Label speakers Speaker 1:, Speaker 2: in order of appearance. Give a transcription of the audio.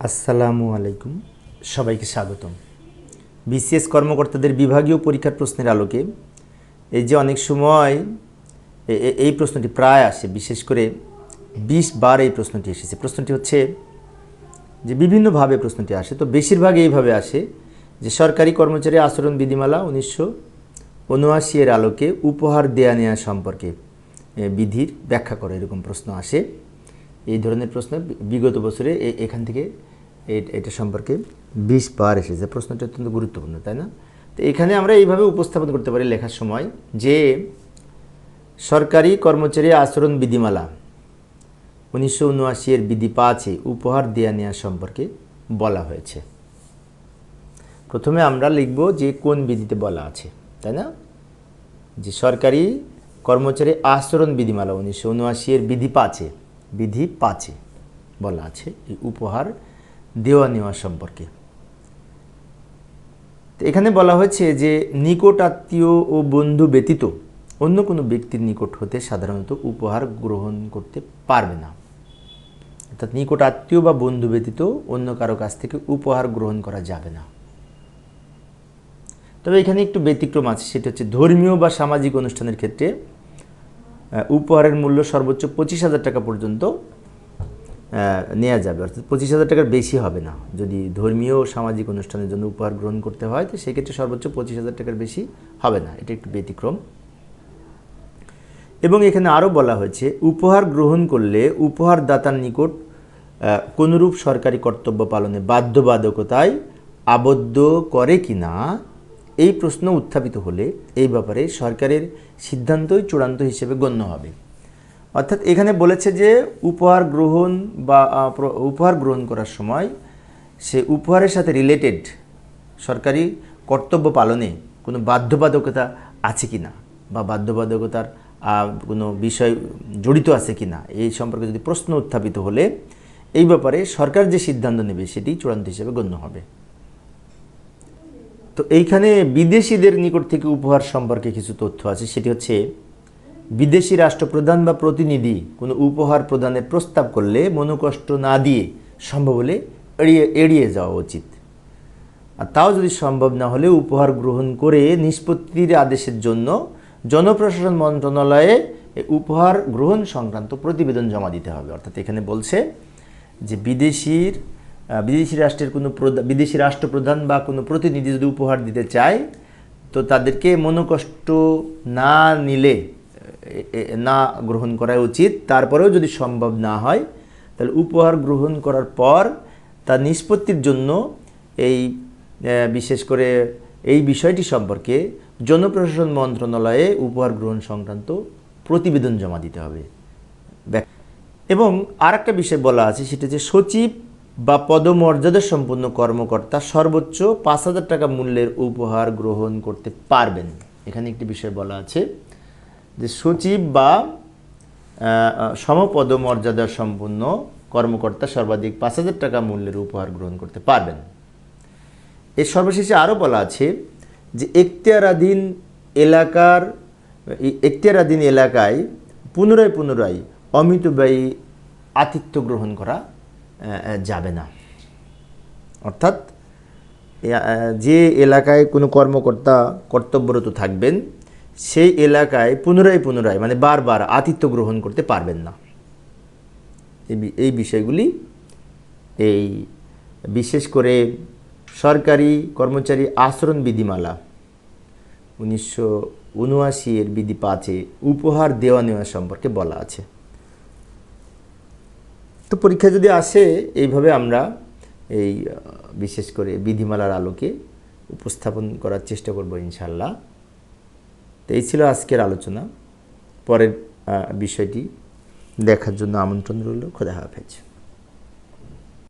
Speaker 1: আসসালামু আলাইকুম, সবাইকে স্বাগতম। বিসিএস কর্মকর্তাদের বিভাগীয় পরীক্ষার প্রশ্নের আলোকে এই যে অনেক সময় এই প্রশ্নটি প্রায় আসে, বিশেষ করে 20 বার এই প্রশ্নটি এসেছে। প্রশ্নটি হচ্ছে যে বিভিন্নভাবে প্রশ্নটি আসে, তো বেশিরভাগ এইভাবে আসে যে সরকারি কর্মচারী আচরণ বিধিমালা 1979 এর আলোকে উপহার দেয়া নেওয়া সম্পর্কে বিধির ব্যাখ্যা করে, এরকম প্রশ্ন আসে। এই ধরনের প্রশ্ন বিগত বছরে এখান থেকে এটা সম্পর্কে 20 বার এসেছে। প্রশ্নটি অত্যন্ত গুরুত্বপূর্ণ, তাই না? তো এখানে আমরা এইভাবে উপস্থাপন করতে পারি লেখার সময় যে সরকারি কর্মচারী আচরণ বিধিমালা 1979 এর বিধি 5-এ উপহার দেয়া নেওয়া সম্পর্কে বলা হয়েছে। প্রথমে আমরা লিখব যে কোন বিধিতে বলা আছে, তাই না? যে সরকারি কর্মচারী আচরণ বিধিমালা 1979 এর বিধি 5-এ বলা আছে এই উপহার দেওয়া নেওয়া সম্পর্কে। তো এখানে বলা হয়েছে যে নিকট আত্মীয় ও বন্ধু ব্যতীত অন্য কোনো ব্যক্তির নিকট হতে সাধারণত উপহার গ্রহণ করতে পারবে না। অর্থাৎ নিকট আত্মীয় বা বন্ধু ব্যতীত অন্য কারো কাছ থেকে উপহার গ্রহণ করা যাবে না। তবে এখানে একটু ব্যতিক্রম আছে, সেটা হচ্ছে ধর্মীয় বা সামাজিক অনুষ্ঠানের ক্ষেত্রে উপহারের মূল্য সর্বোচ্চ 25,000 টাকা পর্যন্ত নেওয়া যাবে, অর্থাৎ 25,000 টাকার বেশি হবে না। যদি ধর্মীয় ও সামাজিক অনুষ্ঠানের জন্য উপহার গ্রহণ করতে হয় তো সেক্ষেত্রে সর্বোচ্চ 25,000 টাকার বেশি হবে না, এটা একটু ব্যতিক্রম। এবং এখানে আরও বলা হয়েছে উপহার গ্রহণ করলে উপহার দাতার নিকট কোনরূপ সরকারি কর্তব্য পালনে বাধ্যবাধকতায় আবদ্ধ করে কিনা এই প্রশ্ন উত্থাপিত হলে এই ব্যাপারে সরকারের সিদ্ধান্তই চূড়ান্ত হিসেবে গণ্য হবে। অর্থাৎ এখানে বলেছে যে উপহার গ্রহণ করার সময় সে উপহারের সাথে রিলেটেড সরকারি কর্তব্য পালনে কোনো বাধ্যবাধকতা আছে কিনা বা বাধ্যবাধকতার কোনো বিষয় জড়িত আছে কিনা এই সম্পর্কে যদি প্রশ্ন উত্থাপিত হলে এই ব্যাপারে সরকার যে সিদ্ধান্ত নেবে সেটি চূড়ান্ত হিসেবে গণ্য হবে। তো এইখানে বিদেশিদের নিকট থেকে উপহার সম্পর্কে কিছু তথ্য আছে, সেটি হচ্ছে বিদেশি রাষ্ট্রপ্রধান বা প্রতিনিধি কোনো উপহার প্রদানের প্রস্তাব করলে মনোকষ্ট না দিয়ে সম্ভব হলে এড়িয়ে যাওয়া উচিত। আর তাও যদি সম্ভব না হলে উপহার গ্রহণ করে নিষ্পত্তির আদেশের জন্য জনপ্রশাসন মন্ত্রণালয়ে উপহার গ্রহণ সংক্রান্ত প্রতিবেদন জমা দিতে হবে। অর্থাৎ এখানে বলছে যে বিদেশি রাষ্ট্রপ্রধান বা কোনো প্রতিনিধি যদি উপহার দিতে চায় তো তাদেরকে মনোকষ্ট না গ্রহণ করা উচিত। তারপরেও যদি সম্ভব না হয় তাহলে উপহার গ্রহণ করার পর তার নিষ্পত্তির জন্য বিশেষ করে এই বিষয়টি সম্পর্কে জনপ্রশাসন মন্ত্রণালয়ে উপহার গ্রহণ সংক্রান্ত প্রতিবেদন জমা দিতে হবে। এবং আরেকটা বিষয় বলা আছে, সেটা যে সচিব বা পদমর্যাদা সম্পন্ন কর্মকর্তা সর্বোচ্চ 5,000 টাকা মূল্যের উপহার গ্রহণ করতে পারবেন। এখানে একটি বিষয় বলা আছে যে সচিব বা সমপদমর্যাদা সম্পন্ন কর্মকর্তা সর্বাধিক 5,000 টাকা মূল্যের উপহার গ্রহণ করতে পারবেন। এর সর্বশেষে আরও বলা আছে যে এখতিয়ারাধীন এলাকায় পুনরায় অমিতব্যয়ী আতিথ্য গ্রহণ করা যাবে না। অর্থাৎ যে এলাকায় কোনো কর্মকর্তা কর্তব্যরত থাকবেন সেই এলাকায় পুনরায় মানে বারবার আতিথ্য গ্রহণ করতে পারবেন না। এই বিষয়গুলি বিশেষ করে সরকারি কর্মচারী আচরণ বিধিমালা 1979 এর বিধি 5-এ উপহার দেওয়া নেওয়া সম্পর্কে বলা আছে। তো পরীক্ষা যদি আসে এইভাবে আমরা বিশেষ করে বিধিমালার আলোকে উপস্থাপন করার চেষ্টা করব ইনশাআল্লাহ। তো এই ছিল আজকের আলোচনা। পরের বিষয়টি দেখার জন্য আমন্ত্রণ রইল। খোদা হাফেজ।